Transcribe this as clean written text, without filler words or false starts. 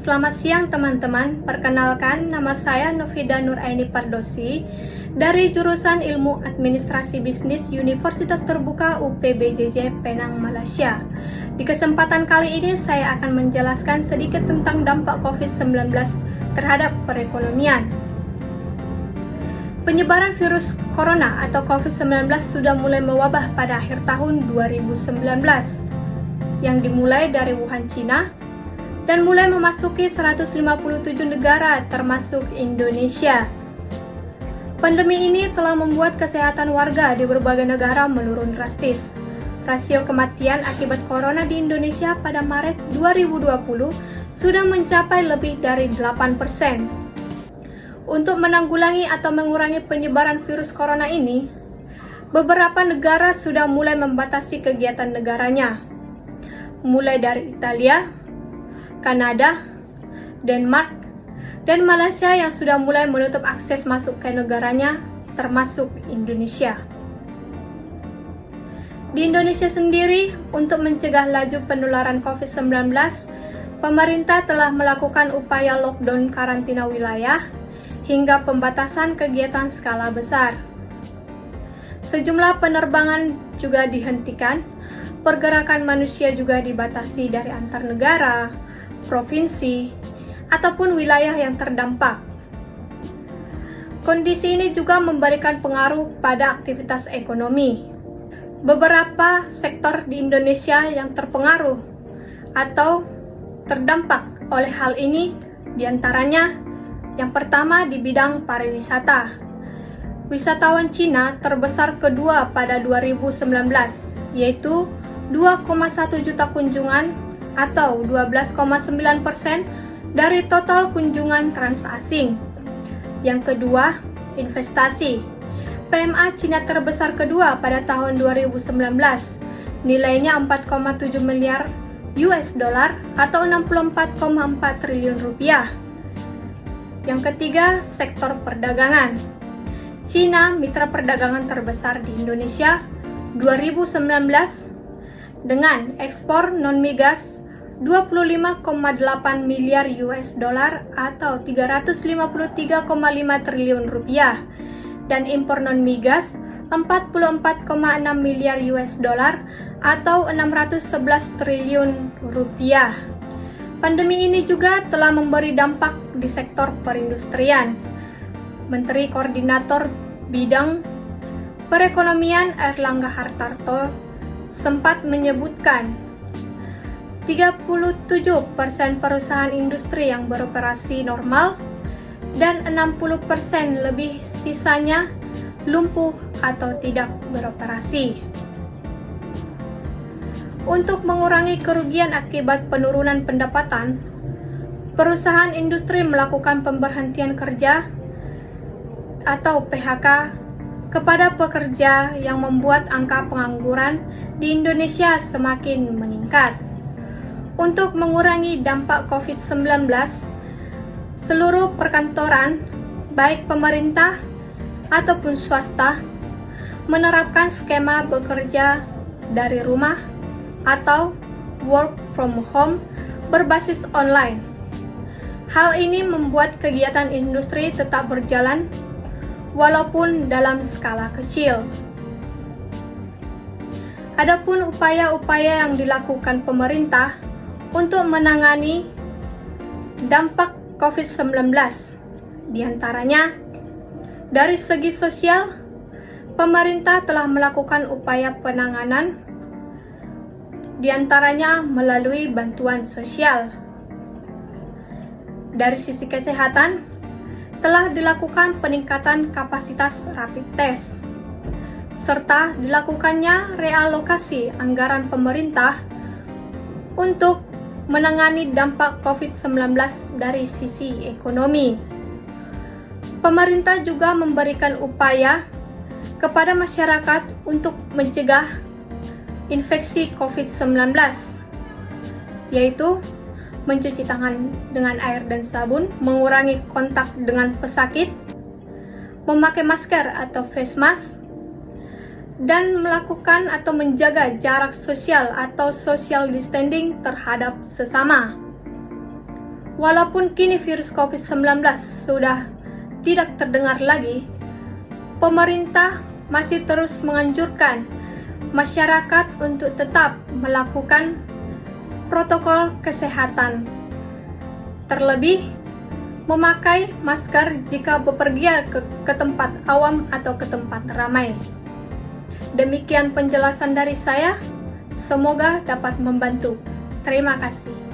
Selamat siang teman-teman, perkenalkan nama saya Novida Nuraini Pardosi dari jurusan Ilmu Administrasi Bisnis Universitas Terbuka UPBJJ Penang, Malaysia. Di kesempatan kali ini saya akan menjelaskan sedikit tentang dampak COVID-19 terhadap perekonomian. Penyebaran virus corona atau COVID-19 sudah mulai mewabah pada akhir tahun 2019 yang dimulai dari Wuhan, China, dan mulai memasuki 157 negara termasuk Indonesia. Pandemi ini telah membuat kesehatan warga di berbagai negara menurun drastis. Rasio kematian akibat corona di Indonesia pada Maret 2020 sudah mencapai lebih dari 8%. Untuk menanggulangi atau mengurangi penyebaran virus corona ini, beberapa negara sudah mulai membatasi kegiatan negaranya, mulai dari Italia, Kanada, Denmark, dan Malaysia yang sudah mulai menutup akses masuk ke negaranya, termasuk Indonesia. Di Indonesia sendiri, untuk mencegah laju penularan COVID-19, pemerintah telah melakukan upaya lockdown karantina wilayah hingga pembatasan kegiatan skala besar. Sejumlah penerbangan juga dihentikan, pergerakan manusia juga dibatasi dari antar negara, provinsi, ataupun wilayah yang terdampak. Kondisi ini juga memberikan pengaruh pada aktivitas ekonomi. Beberapa sektor di Indonesia yang terpengaruh atau terdampak oleh hal ini diantaranya yang pertama di bidang pariwisata. Wisatawan Cina terbesar kedua pada 2019, yaitu 2,1 juta kunjungan atau 12,9% dari total kunjungan transasing. Yang kedua, investasi. PMA Cina terbesar kedua pada tahun 2019, nilainya 4,7 miliar US dollar atau 64,4 triliun rupiah. Yang ketiga, sektor perdagangan. Cina mitra perdagangan terbesar di Indonesia 2019 dengan ekspor non-migas 25,8 miliar US dollar atau 353,5 triliun rupiah dan impor non-migas 44,6 miliar US dollar atau 611 triliun rupiah. Pandemi ini juga telah memberi dampak di sektor perindustrian. Menteri Koordinator Bidang Perekonomian Airlangga Hartarto sempat menyebutkan 37% perusahaan industri yang beroperasi normal dan 60% lebih sisanya lumpuh atau tidak beroperasi. Untuk mengurangi kerugian akibat penurunan pendapatan, perusahaan industri melakukan pemberhentian kerja atau PHK kepada pekerja yang membuat angka pengangguran di Indonesia semakin meningkat. Untuk mengurangi dampak COVID-19, seluruh perkantoran, baik pemerintah ataupun swasta, menerapkan skema bekerja dari rumah atau work from home berbasis online. Hal ini membuat kegiatan industri tetap berjalan walaupun dalam skala kecil. Adapun upaya-upaya yang dilakukan pemerintah untuk menangani dampak COVID-19, diantaranya dari segi sosial, pemerintah telah melakukan upaya penanganan, diantaranya melalui bantuan sosial. Dari sisi kesehatan, telah dilakukan peningkatan kapasitas rapid test, serta dilakukannya realokasi anggaran pemerintah untuk menangani dampak COVID-19 dari sisi ekonomi. Pemerintah juga memberikan upaya kepada masyarakat untuk mencegah infeksi COVID-19, yaitu mencuci tangan dengan air dan sabun, mengurangi kontak dengan pesakit, memakai masker atau face mask, dan melakukan atau menjaga jarak sosial atau social distancing terhadap sesama. Walaupun kini virus COVID-19 sudah tidak terdengar lagi, pemerintah masih terus menganjurkan masyarakat untuk tetap melakukan protokol kesehatan. Terlebih, memakai masker jika bepergian ke tempat awam atau ke tempat ramai. Demikian penjelasan dari saya, semoga dapat membantu. Terima kasih.